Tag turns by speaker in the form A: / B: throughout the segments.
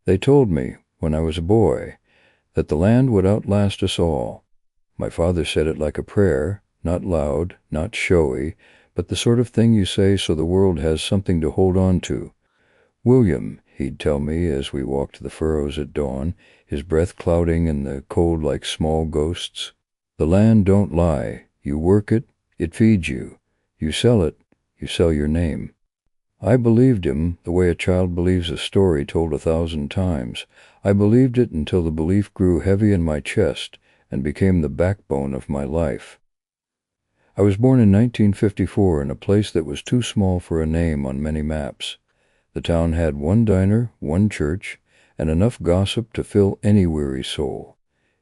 A: They told me, when I was a boy, that the land would outlast us all. My father said it like a prayer, not loud, not showy, but the sort of thing you say so the world has something to hold on to. "William," he'd tell me as we walked the furrows at dawn, his breath clouding in the cold like small ghosts, "the land don't lie. You work it, it feeds you. You sell it, you sell your name." I believed him the way a child believes a story told 1,000 times. I believed it until the belief grew heavy in my chest and became the backbone of my life. I was born in 1954 in a place that was too small for a name on many maps. The town had one diner, one church, and enough gossip to fill any weary soul.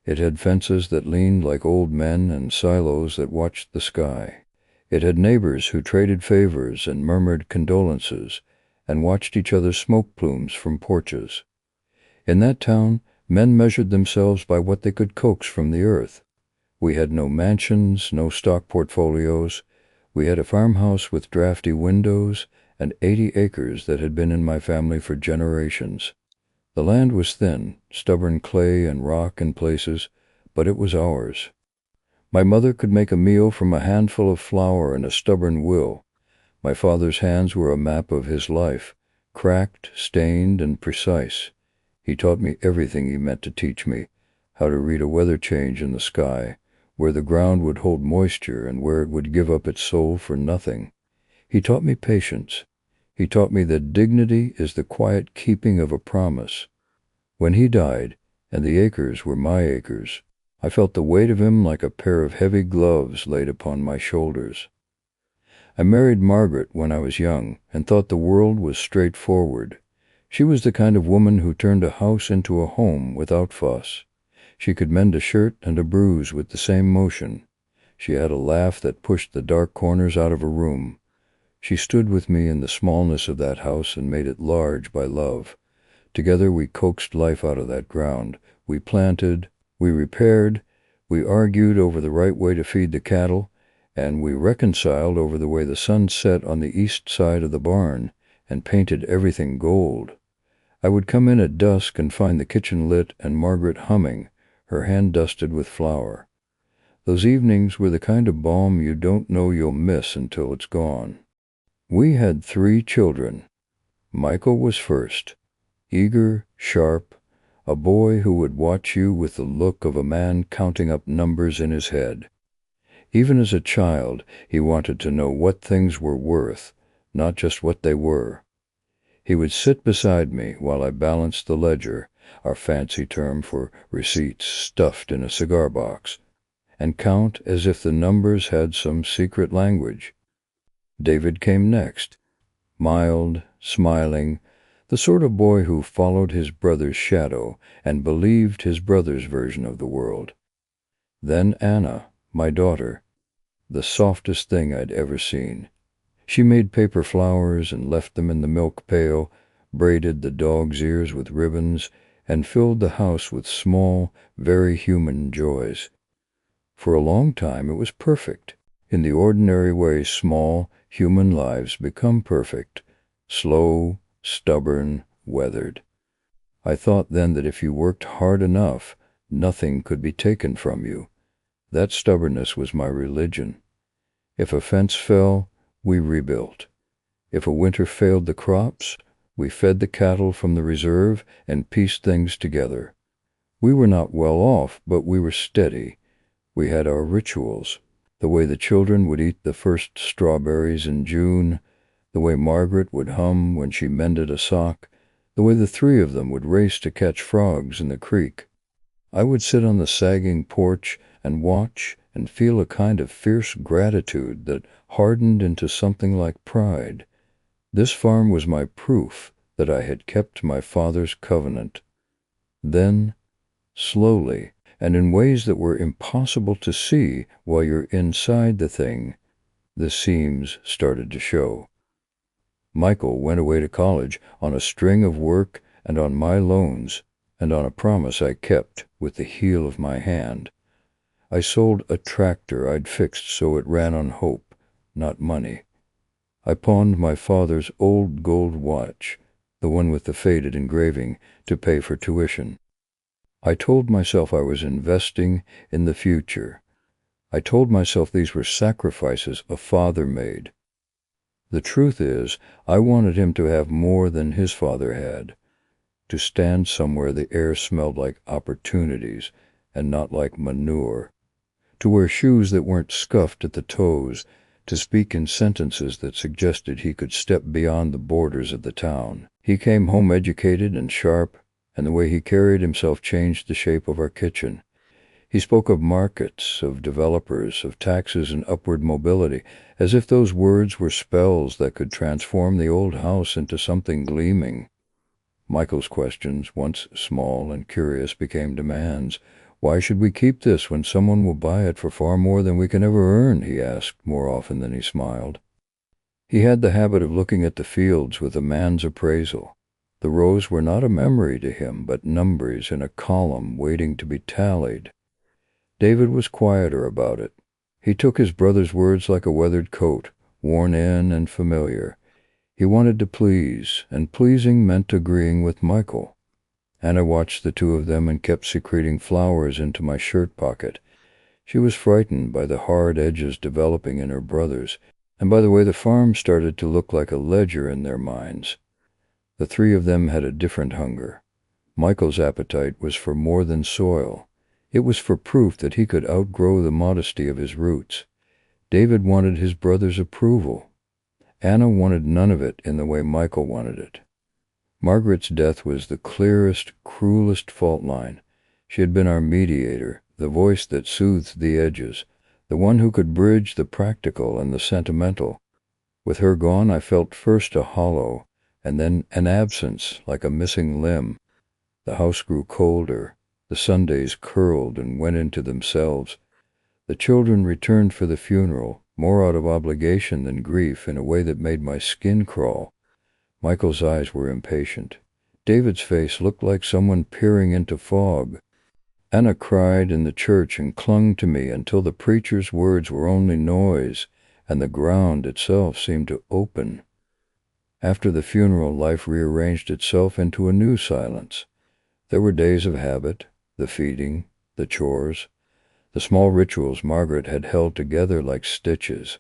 A: It had fences that leaned like old men and silos that watched the sky. It had neighbors who traded favors and murmured condolences and watched each other's smoke plumes from porches. In that town, men measured themselves by what they could coax from the earth. We had no mansions, no stock portfolios. We had a farmhouse with drafty windows and 80 acres that had been in my family for generations. The land was thin, stubborn clay and rock in places, but it was ours. My mother could make a meal from a handful of flour and a stubborn will. My father's hands were a map of his life, cracked, stained, and precise. He taught me everything he meant to teach me, how to read a weather change in the sky, where the ground would hold moisture and where it would give up its soul for nothing. He taught me patience. He taught me that dignity is the quiet keeping of a promise. When he died, and the acres were my acres, I felt the weight of him like a pair of heavy gloves laid upon my shoulders. I married Margaret when I was young and thought the world was straightforward. She was the kind of woman who turned a house into a home without fuss. She could mend a shirt and a bruise with the same motion. She had a laugh that pushed the dark corners out of a room. She stood with me in the smallness of that house and made it large by love. Together we coaxed life out of that ground. We planted, we repaired, we argued over the right way to feed the cattle, and we reconciled over the way the sun set on the east side of the barn and painted everything gold. I would come in at dusk and find the kitchen lit and Margaret humming, her hand dusted with flour. Those evenings were the kind of balm you don't know you'll miss until it's gone. We had 3 children. Michael was first, eager, sharp, a boy who would watch you with the look of a man counting up numbers in his head. Even as a child, he wanted to know what things were worth, not just what they were. He would sit beside me while I balanced the ledger, our fancy term for receipts stuffed in a cigar box, and count as if the numbers had some secret language. David came next, mild, smiling, the sort of boy who followed his brother's shadow and believed his brother's version of the world. Then Anna, my daughter, the softest thing I'd ever seen. She made paper flowers and left them in the milk pail, braided the dog's ears with ribbons, and filled the house with small, very human joys. For a long time it was perfect, in the ordinary way small, human lives become perfect, slow, stubborn, weathered. I thought then that if you worked hard enough, nothing could be taken from you. That stubbornness was my religion. If a fence fell, we rebuilt. If a winter failed the crops, we fed the cattle from the reserve and pieced things together. We were not well off, but we were steady. We had our rituals, the way the children would eat the first strawberries in June, the way Margaret would hum when she mended a sock, the way the 3 of them would race to catch frogs in the creek. I would sit on the sagging porch and watch and feel a kind of fierce gratitude that hardened into something like pride. This farm was my proof that I had kept my father's covenant. Then, slowly, and in ways that were impossible to see while you're inside the thing, the seams started to show. Michael went away to college on a string of work and on my loans, and on a promise I kept with the heel of my hand. I sold a tractor I'd fixed so it ran on hope, not money. I pawned my father's old gold watch, the one with the faded engraving, to pay for tuition. I told myself I was investing in the future. I told myself these were sacrifices a father made. The truth is, I wanted him to have more than his father had, to stand somewhere the air smelled like opportunities and not like manure, to wear shoes that weren't scuffed at the toes, to speak in sentences that suggested he could step beyond the borders of the town. He came home educated and sharp, and the way he carried himself changed the shape of our kitchen. He spoke of markets, of developers, of taxes and upward mobility, as if those words were spells that could transform the old house into something gleaming. Michael's questions, once small and curious, became demands. "Why should we keep this when someone will buy it for far more than we can ever earn?" he asked, more often than he smiled. He had the habit of looking at the fields with a man's appraisal. The rows were not a memory to him, but numbers in a column waiting to be tallied. David was quieter about it. He took his brother's words like a weathered coat, worn in and familiar. He wanted to please, and pleasing meant agreeing with Michael. Anna watched the two of them and kept secreting flowers into my shirt pocket. She was frightened by the hard edges developing in her brothers, and by the way the farm started to look like a ledger in their minds. The three of them had a different hunger. Michael's appetite was for more than soil. It was for proof that he could outgrow the modesty of his roots. David wanted his brother's approval. Anna wanted none of it in the way Michael wanted it. Margaret's death was the clearest, cruelest fault line. She had been our mediator, the voice that soothed the edges, the one who could bridge the practical and the sentimental. With her gone, I felt first a hollow, and then an absence, like a missing limb. The house grew colder. The Sundays curled and went into themselves. The children returned for the funeral, more out of obligation than grief, in a way that made my skin crawl. Michael's eyes were impatient. David's face looked like someone peering into fog. Anna cried in the church and clung to me until the preacher's words were only noise, and the ground itself seemed to open. After the funeral, life rearranged itself into a new silence. There were days of habit, the feeding, the chores, the small rituals Margaret had held together like stitches.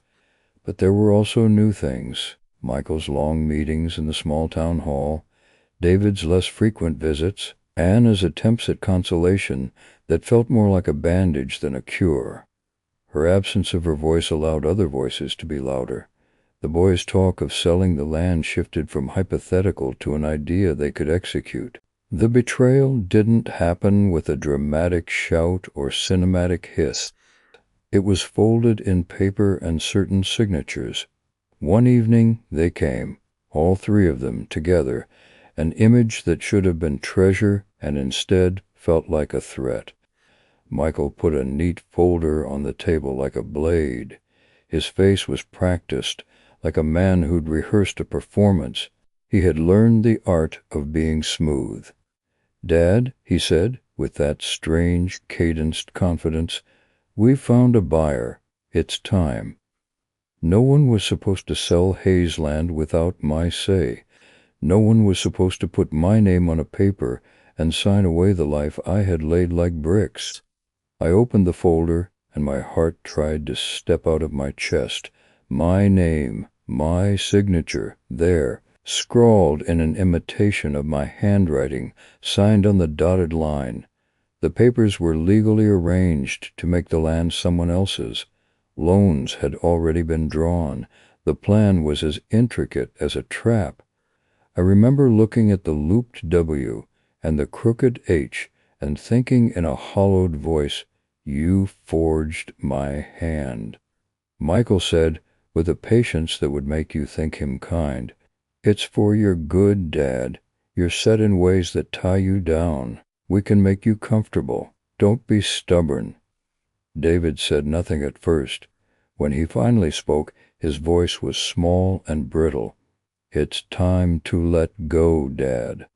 A: But there were also new things, Michael's long meetings in the small town hall, David's less frequent visits, Anna's attempts at consolation that felt more like a bandage than a cure. Her absence of her voice allowed other voices to be louder. The boys' talk of selling the land shifted from hypothetical to an idea they could execute. The betrayal didn't happen with a dramatic shout or cinematic hiss. It was folded in paper and certain signatures. One evening they came, all three of them together, an image that should have been treasure and instead felt like a threat. Michael put a neat folder on the table like a blade. His face was practiced, like a man who'd rehearsed a performance. He had learned the art of being smooth. "Dad," he said, with that strange, cadenced confidence, "we've found a buyer. It's time. No one was supposed to sell Hazeland without my say. No one was supposed to put my name on a paper and sign away the life I had laid like bricks." I opened the folder, and my heart tried to step out of my chest. My name, my signature, there, scrawled in an imitation of my handwriting, signed on the dotted line. The papers were legally arranged to make the land someone else's. Loans had already been drawn. The plan was as intricate as a trap. I remember looking at the looped W and the crooked H and thinking in a hollowed voice, "You forged my hand." Michael said, with a patience that would make you think him kind, "It's for your good, Dad. You're set in ways that tie you down. We can make you comfortable. Don't be stubborn." David said nothing at first. When he finally spoke, his voice was small and brittle. "It's time to let go, Dad."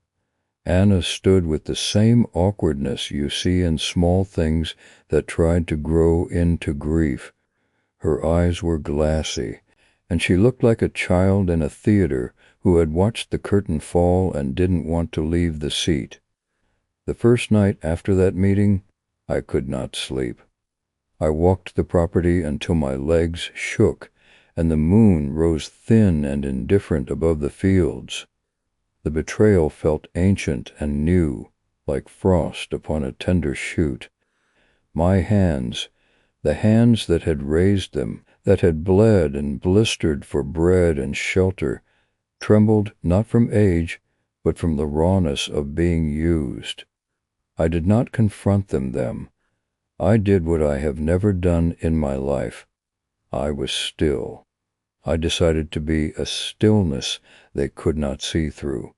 A: Anna stood with the same awkwardness you see in small things that tried to grow into grief. Her eyes were glassy, and she looked like a child in a theater who who had watched the curtain fall and didn't want to leave the seat. The first night after that meeting, I could not sleep. I walked the property until my legs shook, and the moon rose thin and indifferent above the fields. The betrayal felt ancient and new, like frost upon a tender shoot. My hands, the hands that had raised them, that had bled and blistered for bread and shelter, trembled not from age, but from the rawness of being used. I did not confront them. I did what I have never done in my life. I was still. I decided to be a stillness they could not see through.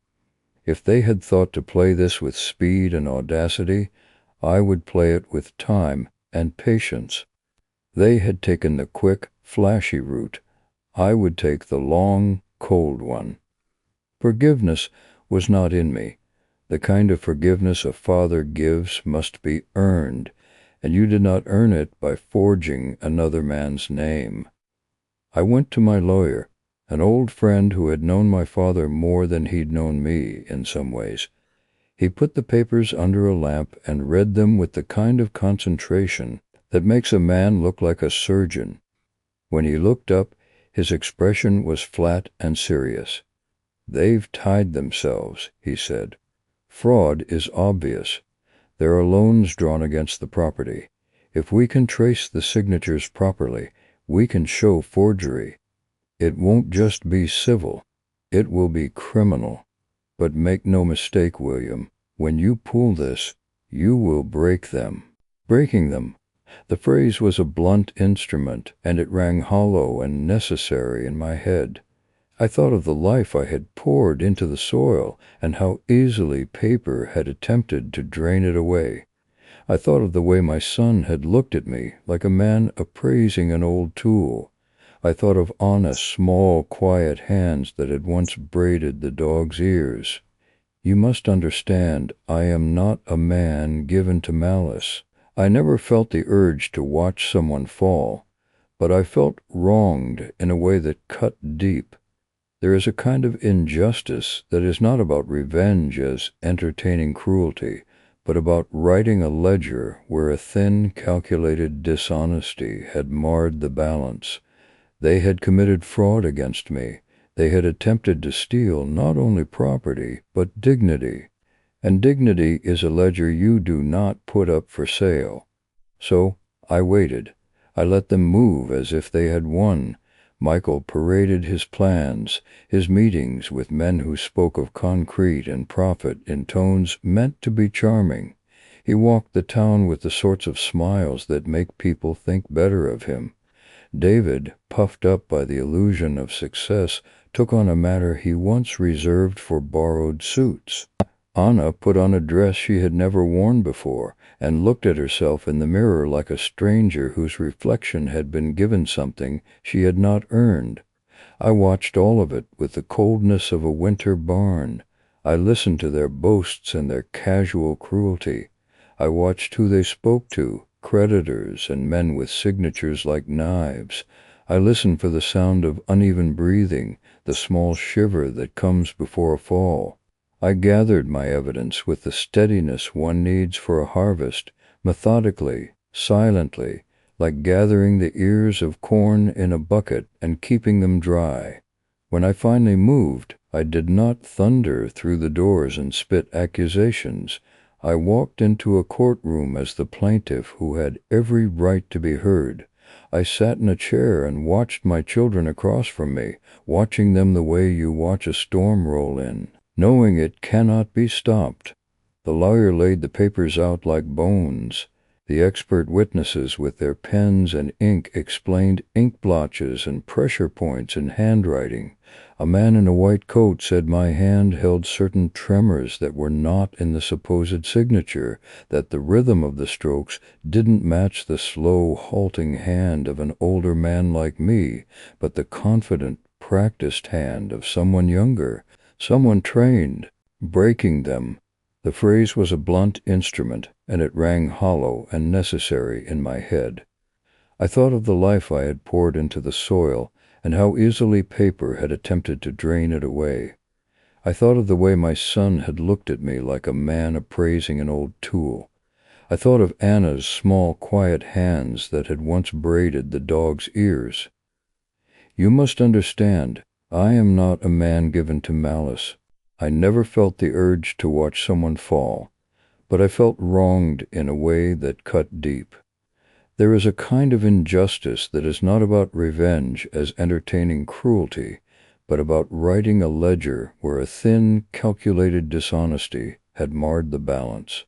A: If they had thought to play this with speed and audacity, I would play it with time and patience. They had taken the quick, flashy route. I would take the long, cold one. Forgiveness was not in me. The kind of forgiveness a father gives must be earned, and you did not earn it by forging another man's name. I went to my lawyer, an old friend who had known my father more than he'd known me in some ways. He put the papers under a lamp and read them with the kind of concentration that makes a man look like a surgeon. When he looked up, his expression was flat and serious. "They've tied themselves," he said. "Fraud is obvious. There are loans drawn against the property. If we can trace the signatures properly, we can show forgery. It won't just be civil. It will be criminal. But make no mistake, William, when you pull this, you will break them." Breaking them. The phrase was a blunt instrument, and it rang hollow and necessary in my head. I thought of the life I had poured into the soil, and how easily paper had attempted to drain it away. I thought of the way my son had looked at me, like a man appraising an old tool. I thought of honest, small, quiet hands that had once braided the dog's ears. You must understand, I am not a man given to malice. I never felt the urge to watch someone fall, but I felt wronged in a way that cut deep. There is a kind of injustice that is not about revenge as entertaining cruelty, but about writing a ledger where a thin, calculated dishonesty had marred the balance. They had committed fraud against me. They had attempted to steal not only property, but dignity. And dignity is a ledger you do not put up for sale. So I waited. I let them move as if they had won. Michael paraded his plans, his meetings with men who spoke of concrete and profit in tones meant to be charming. He walked the town with the sorts of smiles that make people think better of him. David, puffed up by the illusion of success, took on a matter he once reserved for borrowed suits. Anna put on a dress she had never worn before, and looked at herself in the mirror like a stranger whose reflection had been given something she had not earned. I watched all of it with the coldness of a winter barn. I listened to their boasts and their casual cruelty. I watched who they spoke to, creditors and men with signatures like knives. I listened for the sound of uneven breathing, the small shiver that comes before a fall. I gathered my evidence with the steadiness one needs for a harvest, methodically, silently, like gathering the ears of corn in a bucket and keeping them dry. When I finally moved, I did not thunder through the doors and spit accusations. I walked into a courtroom as the plaintiff who had every right to be heard. I sat in a chair and watched my children across from me, watching them the way you watch a storm roll in, knowing it cannot be stopped. The lawyer laid the papers out like bones. The expert witnesses with their pens and ink explained ink blotches and pressure points in handwriting. A man in a white coat said my hand held certain tremors that were not in the supposed signature, that the rhythm of the strokes didn't match the slow, halting hand of an older man like me, but the confident, practiced hand of someone younger, someone trained. Breaking them. The phrase was a blunt instrument, and it rang hollow and necessary in my head. I thought of the life I had poured into the soil, and how easily paper had attempted to drain it away. I thought of the way my son had looked at me like a man appraising an old tool. I thought of Anna's small, quiet hands that had once braided the dog's ears. You must understand, I am not a man given to malice. I never felt the urge to watch someone fall, but I felt wronged in a way that cut deep. There is a kind of injustice that is not about revenge as entertaining cruelty, but about writing a ledger where a thin, calculated dishonesty had marred the balance.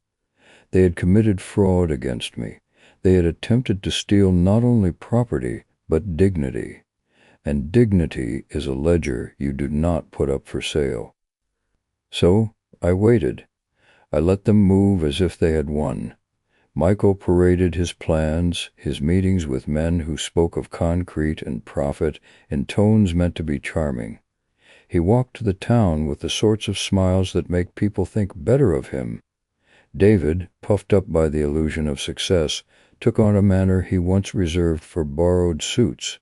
A: They had committed fraud against me. They had attempted to steal not only property, but dignity. And dignity is a ledger you do not put up for sale. So I waited. I let them move as if they had won. Michael paraded his plans, his meetings with men who spoke of concrete and profit in tones meant to be charming. He walked the town with the sorts of smiles that make people think better of him. David, puffed up by the illusion of success, took on a manner he once reserved for borrowed suits.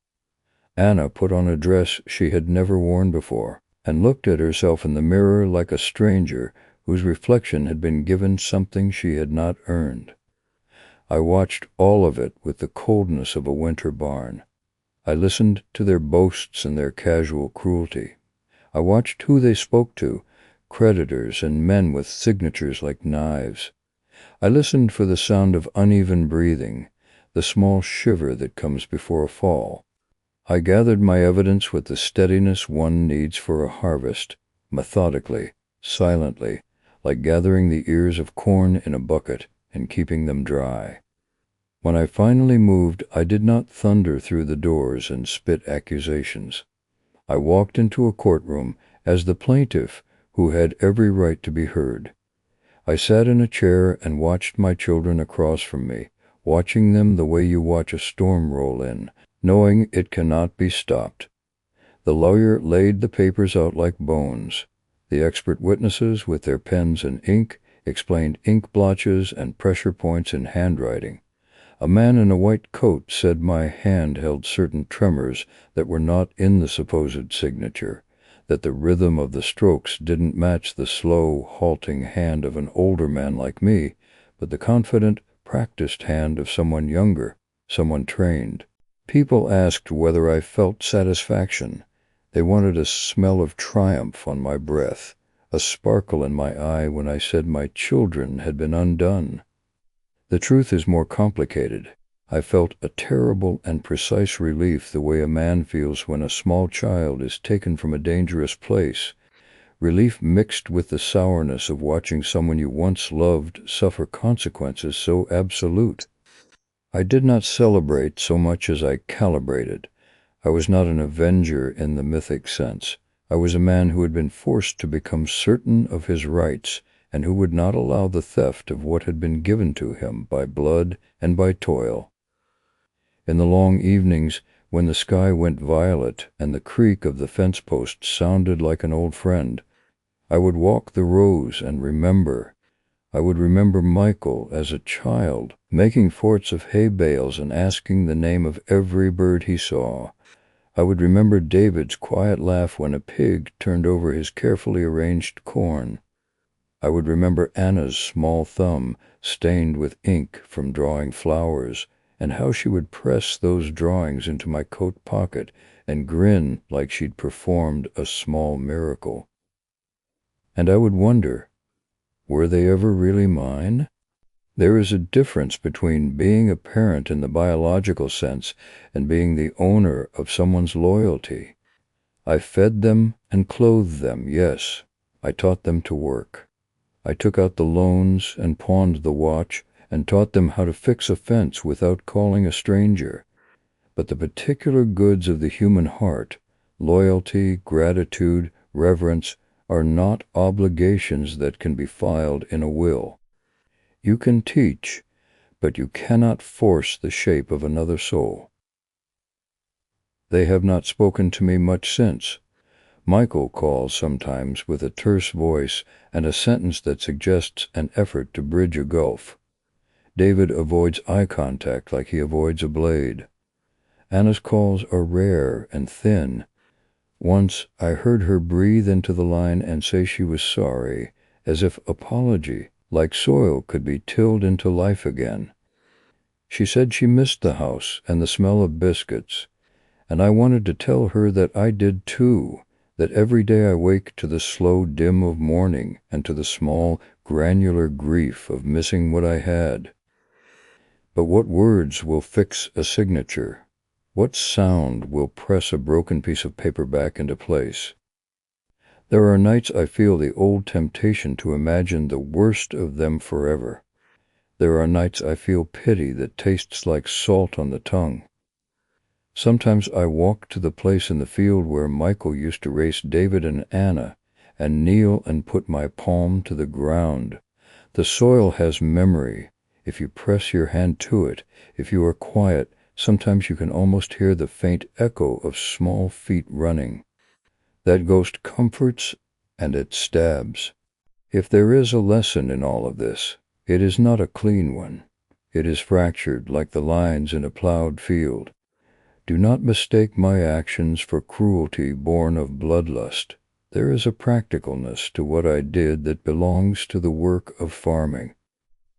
A: Anna put on a dress she had never worn before, and looked at herself in the mirror like a stranger whose reflection had been given something she had not earned. I watched all of it with the coldness of a winter barn. I listened to their boasts and their casual cruelty. I watched who they spoke to, creditors and men with signatures like knives. I listened for the sound of uneven breathing, the small shiver that comes before a fall. I gathered my evidence with the steadiness one needs for a harvest, methodically, silently, like gathering the ears of corn in a bucket and keeping them dry. When I finally moved, I did not thunder through the doors and spit accusations. I walked into a courtroom as the plaintiff who had every right to be heard. I sat in a chair and watched my children across from me, watching them the way you watch a storm roll in, knowing it cannot be stopped. The lawyer laid the papers out like bones. The expert witnesses, with their pens and ink, explained ink blotches and pressure points in handwriting. A man in a white coat said my hand held certain tremors that were not in the supposed signature, that the rhythm of the strokes didn't match the slow, halting hand of an older man like me, but the confident, practiced hand of someone younger, someone trained. People asked whether I felt satisfaction. They wanted a smell of triumph on my breath, a sparkle in my eye when I said my children had been undone. The truth is more complicated. I felt a terrible and precise relief the way a man feels when a small child is taken from a dangerous place, relief mixed with the sourness of watching someone you once loved suffer consequences so absolute. I did not celebrate so much as I calibrated. I was not an avenger in the mythic sense. I was a man who had been forced to become certain of his rights, and who would not allow the theft of what had been given to him by blood and by toil. In the long evenings, when the sky went violet and the creak of the fence post sounded like an old friend, I would walk the rows and remember. I would remember Michael as a child, making forts of hay bales and asking the name of every bird he saw. I would remember David's quiet laugh when a pig turned over his carefully arranged corn. I would remember Anna's small thumb stained with ink from drawing flowers, and how she would press those drawings into my coat pocket and grin like she'd performed a small miracle. And I would wonder, were they ever really mine? There is a difference between being a parent in the biological sense and being the owner of someone's loyalty. I fed them and clothed them, yes. I taught them to work. I took out the loans and pawned the watch and taught them how to fix a fence without calling a stranger. But the particular goods of the human heart, loyalty, gratitude, reverence, are not obligations that can be filed in a will. You can teach, but you cannot force the shape of another soul. They have not spoken to me much since. Michael calls sometimes with a terse voice and a sentence that suggests an effort to bridge a gulf. David avoids eye contact like he avoids a blade. Anna's calls are rare and thin. Once I heard her breathe into the line and say she was sorry, as if apology, like soil, could be tilled into life again. She said she missed the house and the smell of biscuits, and I wanted to tell her that I did too, that every day I wake to the slow dim of morning and to the small, granular grief of missing what I had. But what words will fix a signature? What sound will press a broken piece of paper back into place? There are nights I feel the old temptation to imagine the worst of them forever. There are nights I feel pity that tastes like salt on the tongue. Sometimes I walk to the place in the field where Michael used to race David and Anna, and kneel and put my palm to the ground. The soil has memory. If you press your hand to it, if you are quiet, sometimes you can almost hear the faint echo of small feet running. That ghost comforts and it stabs. If there is a lesson in all of this, it is not a clean one. It is fractured like the lines in a plowed field. Do not mistake my actions for cruelty born of bloodlust. There is a practicalness to what I did that belongs to the work of farming.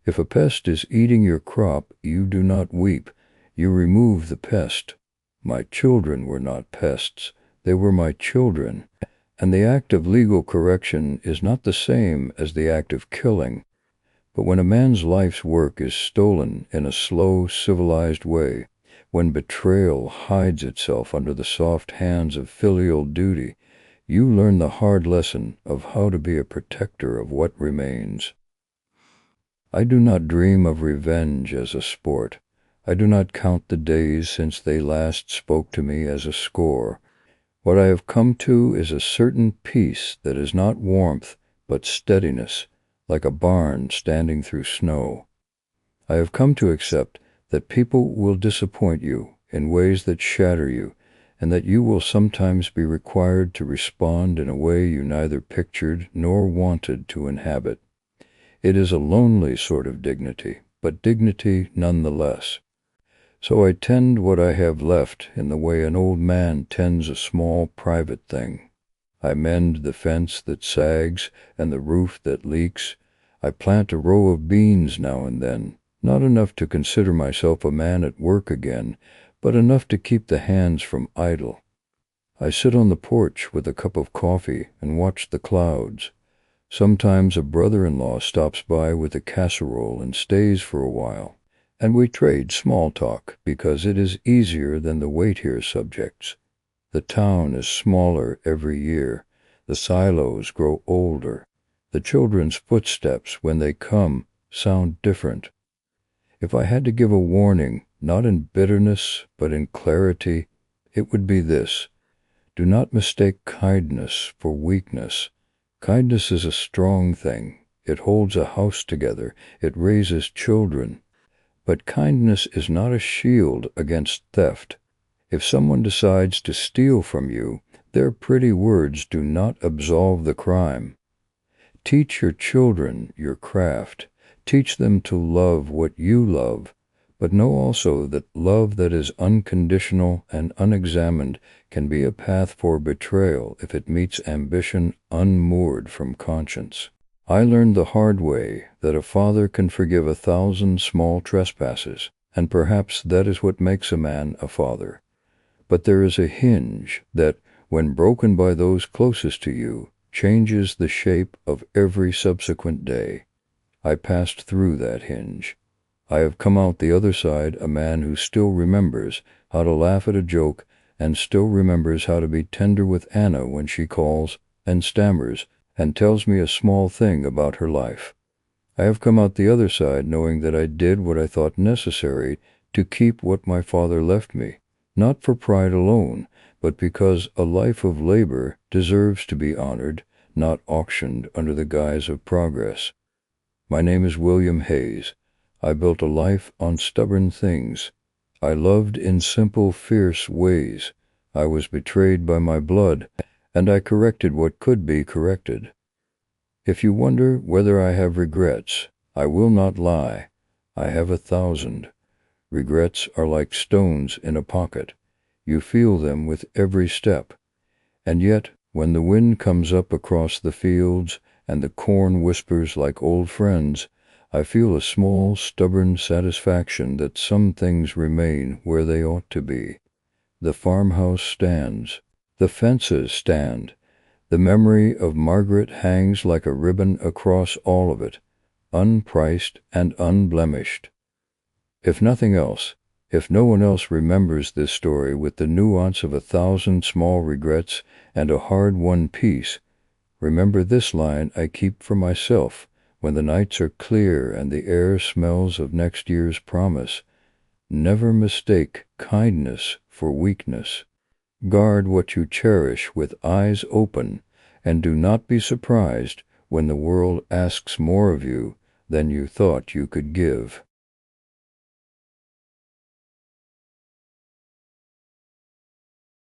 A: If a pest is eating your crop, you do not weep. You remove the pest. My children were not pests. They were my children. And the act of legal correction is not the same as the act of killing. But when a man's life's work is stolen in a slow, civilized way, when betrayal hides itself under the soft hands of filial duty, you learn the hard lesson of how to be a protector of what remains. I do not dream of revenge as a sport. I do not count the days since they last spoke to me as a score. What I have come to is a certain peace that is not warmth, but steadiness, like a barn standing through snow. I have come to accept that people will disappoint you in ways that shatter you, and that you will sometimes be required to respond in a way you neither pictured nor wanted to inhabit. It is a lonely sort of dignity, but dignity nonetheless. So I tend what I have left in the way an old man tends a small private thing. I mend the fence that sags and the roof that leaks. I plant a row of beans now and then, not enough to consider myself a man at work again, but enough to keep the hands from idle. I sit on the porch with a cup of coffee and watch the clouds. Sometimes a brother-in-law stops by with a casserole and stays for a while, and we trade small talk because it is easier than the weightier subjects. The town is smaller every year. The silos grow older. The children's footsteps, when they come, sound different. If I had to give a warning, not in bitterness, but in clarity, it would be this: do not mistake kindness for weakness. Kindness is a strong thing. It holds a house together. It raises children. But kindness is not a shield against theft. If someone decides to steal from you, their pretty words do not absolve the crime. Teach your children your craft. Teach them to love what you love, but know also that love that is unconditional and unexamined can be a path for betrayal if it meets ambition unmoored from conscience. I learned the hard way that a father can forgive 1,000 small trespasses, and perhaps that is what makes a man a father. But there is a hinge that, when broken by those closest to you, changes the shape of every subsequent day. I passed through that hinge. I have come out the other side a man who still remembers how to laugh at a joke and still remembers how to be tender with Anna when she calls and stammers and tells me a small thing about her life. I have come out the other side knowing that I did what I thought necessary to keep what my father left me, not for pride alone, but because a life of labor deserves to be honored, not auctioned under the guise of progress. My name is William Hayes. I built a life on stubborn things. I loved in simple, fierce ways. I was betrayed by my blood, and I corrected what could be corrected. If you wonder whether I have regrets, I will not lie. I have 1,000. Regrets are like stones in a pocket. You feel them with every step. And yet, when the wind comes up across the fields and the corn whispers like old friends, I feel a small, stubborn satisfaction that some things remain where they ought to be. The farmhouse stands. The fences stand. The memory of Margaret hangs like a ribbon across all of it, unpriced and unblemished. If nothing else, if no one else remembers this story with the nuance of 1,000 small regrets and a hard-won peace, remember this line I keep for myself when the nights are clear and the air smells of next year's promise. Never mistake kindness for weakness. Guard what you cherish with eyes open, and do not be surprised when the world asks more of you than you thought you could give.